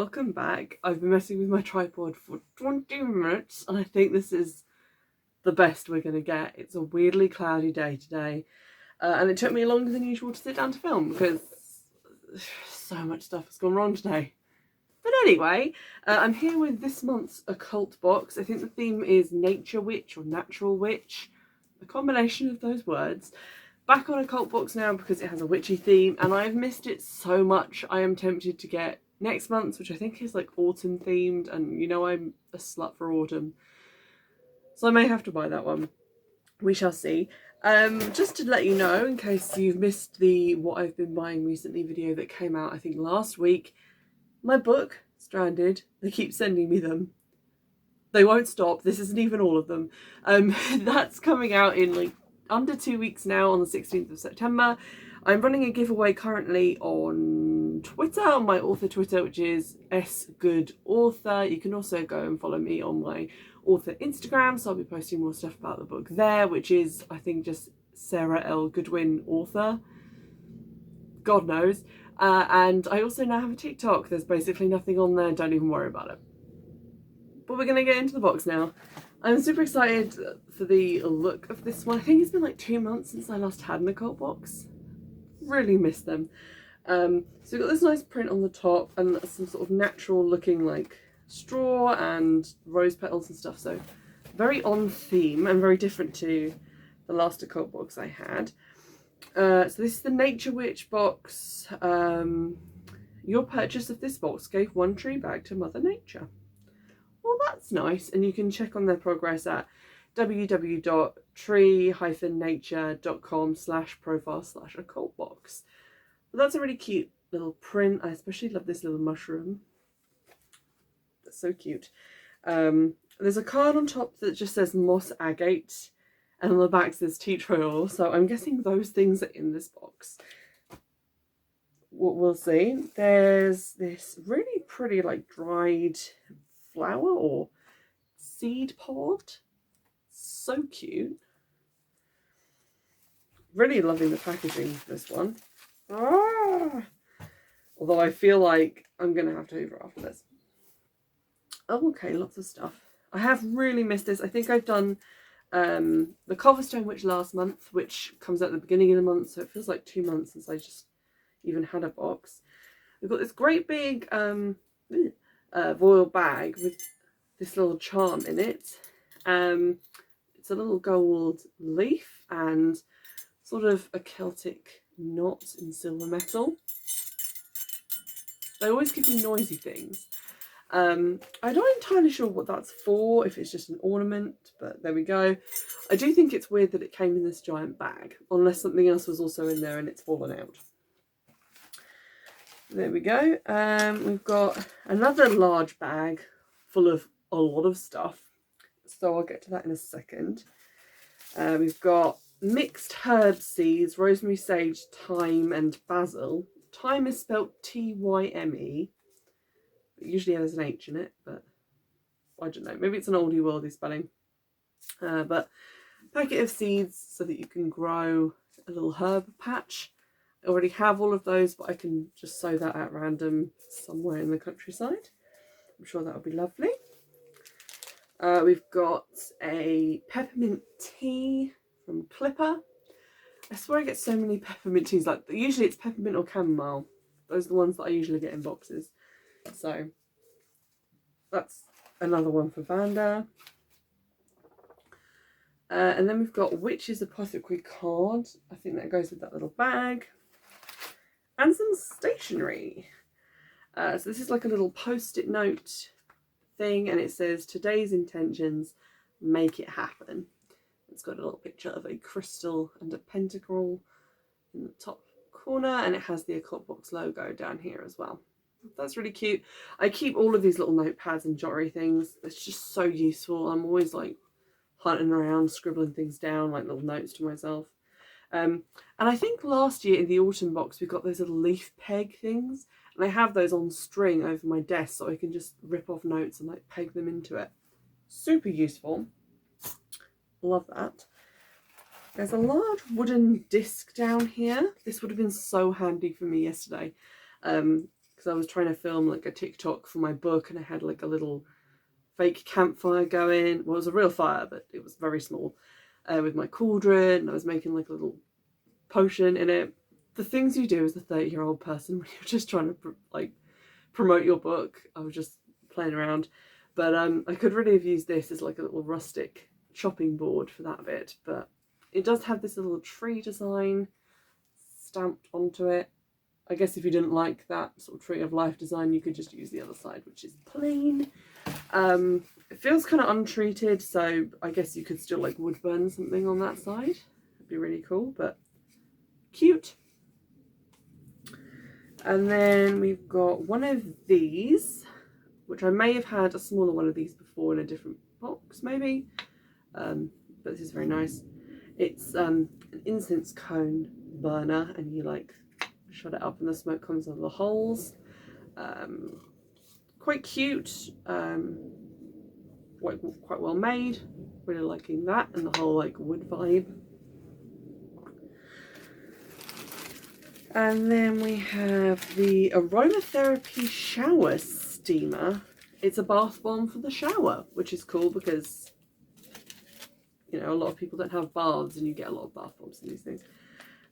welcome back. I've been messing with my tripod for 20 minutes and I think this is the best we're going to get. It's a weirdly cloudy day today and it took me longer than usual to sit down to film because so much stuff has gone wrong today. But anyway, I'm here with this month's Occult box. I think the theme is Nature Witch or Natural Witch, a combination of those words. Back on Occult box now because it has a witchy theme and I've missed it so much. I am tempted to get next month's, which I think is like autumn themed, and you know I'm a slut for autumn, so I may have to buy that one. We shall see. Just to let you know, in case you've missed the what I've been buying recently video that came out I think last week, my book, Stranded, they keep sending me them. They won't stop. This isn't even all of them. That's coming out in like under 2 weeks now on the 16th of September. I'm running a giveaway currently on Twitter, on my author Twitter, which is sgoodauthor. You can also go and follow me on my author Instagram, so I'll be posting more stuff about the book there, which is, I think, just Sarah L. Goodwin author. God knows. And I also now have a TikTok. There's basically nothing on there, don't even worry about it. But we're going to get into the box now. I'm super excited for the look of this one. I think it's been like 2 months since I last had an Occult box. Really miss them. So we've got this nice print on the top and some sort of natural looking like straw and rose petals and stuff. So very on theme and very different to the last Occult box I had. So this is the Nature Witch box. Your purchase of this box gave one tree back to Mother Nature. Well, that's nice, and you can check on their progress at www.tree-nature.com/profile/occult-box. But that's a really cute little print. I especially love this little mushroom. That's so cute. There's a card on top that just says moss agate, and on the back says tea tree oil, so I'm guessing those things are in this box. We'll see. There's this really pretty like dried flower or seed pod. So cute. Really loving the packaging for this one. Although I feel like I'm gonna have to hoover after this. Oh, okay, lots of stuff. I have really missed this. I think I've done the Cobblestone Witch last month, which comes out at the beginning of the month, so it feels like 2 months since I just even had a box. We've got this great big voile bag with this little charm in it. It's a little gold leaf and sort of a Celtic knot in silver metal. They always give me noisy things. I'm not entirely sure what that's for, if it's just an ornament, but there we go. I do think it's weird that it came in this giant bag, unless something else was also in there and it's fallen out. There we go. We've got another large bag full of a lot of stuff, so I'll get to that in a second. We've got mixed herb seeds, rosemary, sage, thyme and basil. Thyme is spelled T-Y-M-E. Usually there's an H in it, but I don't know. Maybe it's an oldie worldy spelling. But packet of seeds so that you can grow a little herb patch. I already have all of those, but I can just sow that at random somewhere in the countryside. I'm sure that would be lovely. We've got a peppermint tea from Clipper. I swear I get so many peppermint teas. Like usually it's peppermint or chamomile. Those are the ones that I usually get in boxes. So that's another one for Vanda. And then we've got Witch's Apothecary card. I think that goes with that little bag. And some stationery. So this is like a little post-it note thing, and it says, today's intentions, make it happen. It's got a little picture of a crystal and a pentacle in the top corner, and it has the Occult box logo down here as well. That's really cute. I keep all of these little notepads and jottery things. It's just so useful. I'm always like hunting around, scribbling things down, like little notes to myself. And I think last year in the autumn box we got those little leaf peg things, and I have those on string over my desk so I can just rip off notes and like peg them into it. Super useful. Love that. There's a large wooden disc down here. This would have been so handy for me yesterday because because I was trying to film like a TikTok for my book, and I had like a little fake campfire going. Well, it was a real fire, but it was very small, with my cauldron, and I was making like a little potion in it. The things you do as a 30-year-old person when you're just trying to like promote your book. I was just playing around, but I could really have used this as like a little rustic chopping board for that bit, but it does have this little tree design stamped onto it. I guess if you didn't like that sort of tree of life design, you could just use the other side, which is plain. It feels kind of untreated, so I guess you could still like wood burn something on that side. It'd be really cool, but cute. And then we've got one of these, which I may have had a smaller one of these before in a different box, maybe. But this is very nice. It's an incense cone burner, and you like shut it up and the smoke comes out of the holes. Quite cute, quite well made. Really liking that and the whole like wood vibe. And then we have the aromatherapy shower steamer. It's a bath bomb for the shower, which is cool because, you know, a lot of people don't have baths, and you get a lot of bath bombs and these things.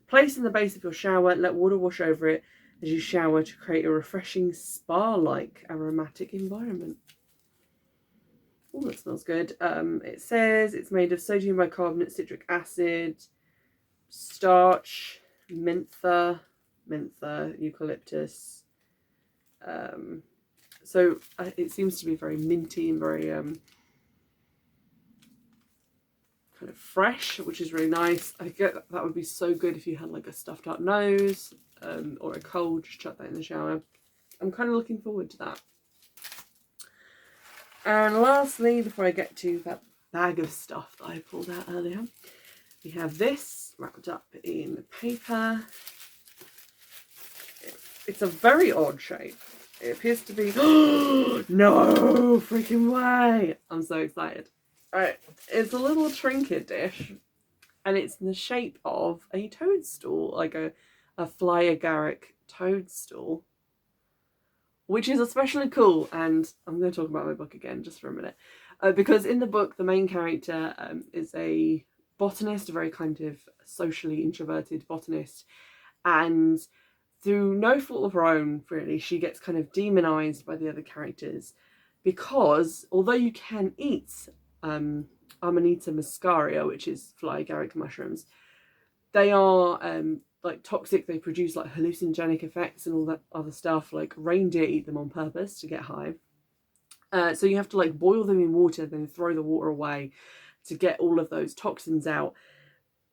Place in the base of your shower, let water wash over it as you shower to create a refreshing spa-like aromatic environment. Oh, that smells good. It says it's made of sodium bicarbonate, citric acid, starch, mentha, eucalyptus. So it seems to be very minty and very kind of fresh, which is really nice. I get that would be so good if you had like a stuffed up nose or a cold. Just chuck that in the shower. I'm kind of looking forward to that. And lastly, before I get to that bag of stuff that I pulled out earlier, we have this wrapped up in paper. It's a very odd shape. It appears to be... No freaking way! I'm so excited. Alright, it's a little trinket dish, and it's in the shape of a toadstool, like a fly agaric toadstool, which is especially cool. And I'm going to talk about my book again just for a minute, because in the book the main character is a botanist, a very kind of socially introverted botanist, and through no fault of her own, really, she gets kind of demonized by the other characters because although you can eat Amanita muscaria, which is fly agaric mushrooms, they are like toxic. They produce like hallucinogenic effects and all that other stuff. Like reindeer eat them on purpose to get high. So you have to like boil them in water, then throw the water away to get all of those toxins out.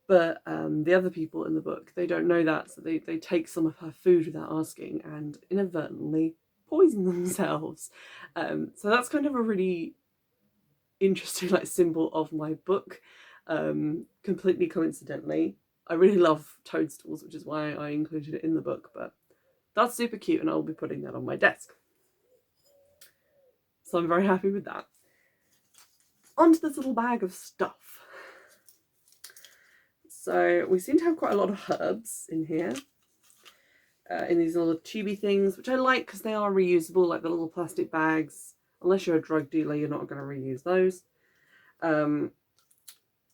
But the other people in the book, they don't know that, so they take some of her food without asking and inadvertently poison themselves. So that's kind of a really interesting like symbol of my book, completely coincidentally. I really love toadstools, which is why I included it in the book, but that's super cute and I'll be putting that on my desk. So I'm very happy with that. Onto this little bag of stuff. So we seem to have quite a lot of herbs in here, in these little tubey things, which I like because they are reusable, like the little plastic bags. Unless you're a drug dealer, you're not going to reuse those.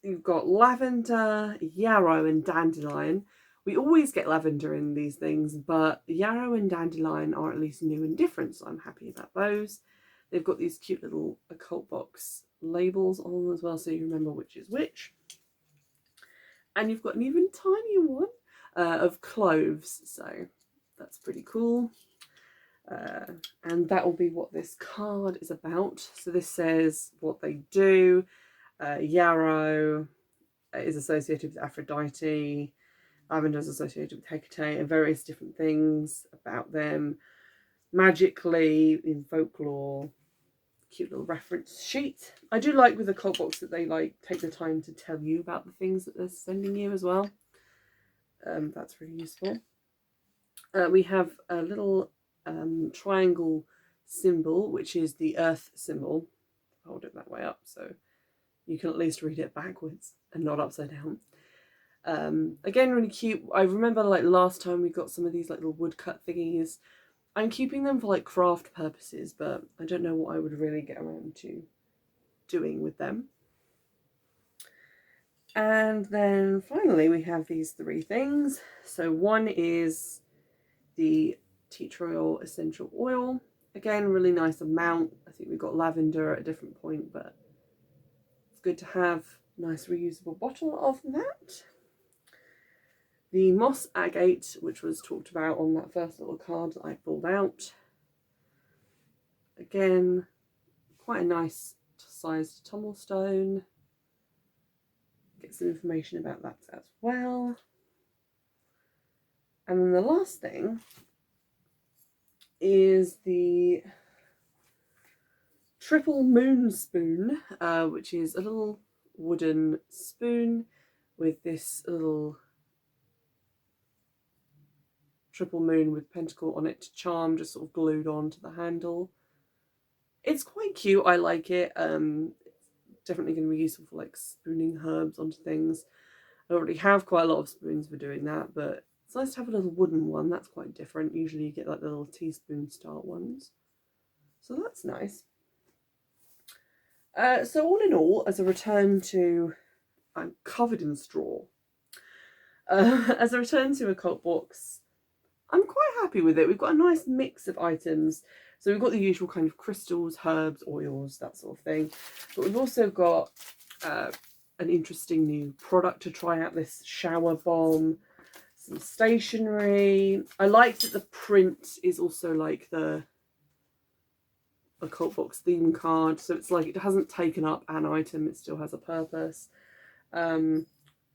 You've got lavender, yarrow and dandelion. We always get lavender in these things, but yarrow and dandelion are at least new and different, so I'm happy about those. They've got these cute little occult box labels on them as well, so you remember which is which. And you've got an even tinier one of cloves, so that's pretty cool. And that will be what this card is about. So this says what they do. Yarrow is associated with Aphrodite. Lavender is associated with Hecate, and various different things about them. Magically, in folklore. Cute little reference sheet. I do like with the occult box that they like take the time to tell you about the things that they're sending you as well. That's really useful. We have a little triangle symbol, which is the earth symbol. Hold it that way up so you can at least read it backwards and not upside down. Again, really cute. I remember like last time we got some of these like little woodcut thingies. I'm keeping them for like craft purposes, but I don't know what I would really get around to doing with them. And then finally we have these 3 things. So one is the tea tree oil essential oil. Again, really nice amount. I think we've got lavender at a different point, but it's good to have a nice reusable bottle of that. The moss agate, which was talked about on that first little card that I pulled out. Again, quite a nice sized tumblestone. Get some information about that as well. And then the last thing is the triple moon spoon, which is a little wooden spoon with this little triple moon with pentacle on it, charm just sort of glued onto the handle. It's quite cute. I like it. It's definitely going to be useful for like spooning herbs onto things. I already have quite a lot of spoons for doing that, but it's nice to have a little wooden one. That's quite different. Usually you get like the little teaspoon style ones. So that's nice. So all in all, as a return to... I'm covered in straw. As a return to Occult books, I'm quite happy with it. We've got a nice mix of items. So we've got the usual kind of crystals, herbs, oils, that sort of thing. But we've also got an interesting new product to try out, this shower bomb, some stationery. I like that the print is also like the Occult box theme card. So it's like it hasn't taken up an item, it still has a purpose. I'm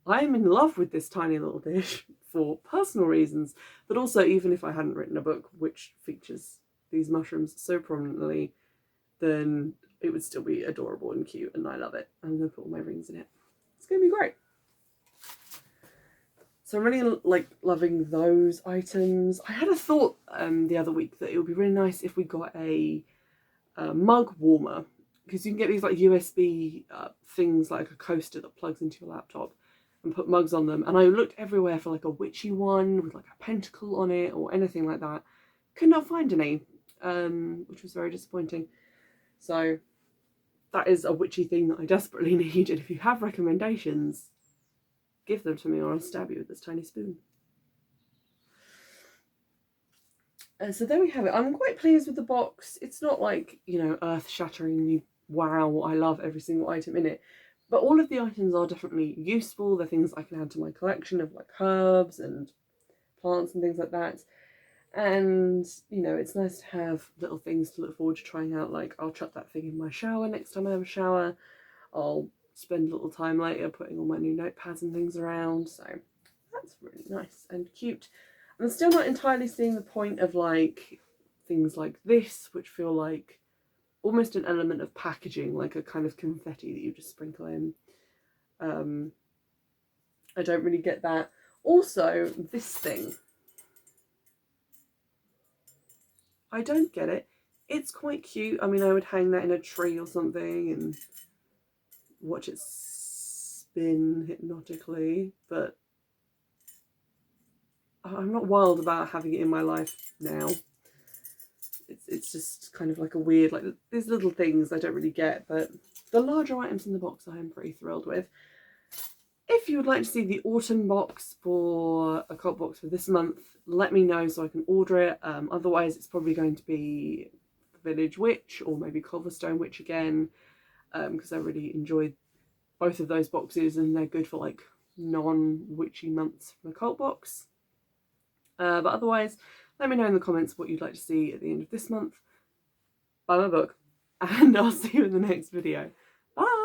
in love with this tiny little dish for personal reasons, but also even if I hadn't written a book which features these mushrooms so prominently, then it would still be adorable and cute, and I love it. I'm going to put all my rings in it. It's going to be great. So I'm really like loving those items. I had a thought the other week that it would be really nice if we got a mug warmer, because you can get these like USB things like a coaster that plugs into your laptop and put mugs on them. And I looked everywhere for like a witchy one with like a pentacle on it or anything like that. Could not find any, which was very disappointing. So that is a witchy thing that I desperately need. And if you have recommendations, give them to me or I'll stab you with this tiny spoon. So there we have it. I'm quite pleased with the box. It's not like, you know, earth-shatteringly wow, I love every single item in it. But all of the items are definitely useful. They're things I can add to my collection of like herbs and plants and things like that. And, you know, it's nice to have little things to look forward to trying out. Like, I'll chuck that thing in my shower next time I have a shower. I'll spend a little time later putting all my new notepads and things around. So that's really nice and cute. I'm still not entirely seeing the point of like things like this, which feel like almost an element of packaging, like a kind of confetti that you just sprinkle in. I don't really get that. Also, this thing, I don't get it. It's quite cute. I mean, I would hang that in a tree or something and watch it spin hypnotically, but I'm not wild about having it in my life now. It's just kind of like a weird, like these little things I don't really get, but the larger items in the box I am pretty thrilled with. If you would like to see the autumn box for Occult box for this month, let me know so I can order it. Otherwise it's probably going to be Village Witch or maybe Culverstone Witch again, because I really enjoyed both of those boxes and they're good for like non-witchy months from Occult box. But otherwise, let me know in the comments what you'd like to see at the end of this month. Buy my book, and I'll see you in the next video. Bye!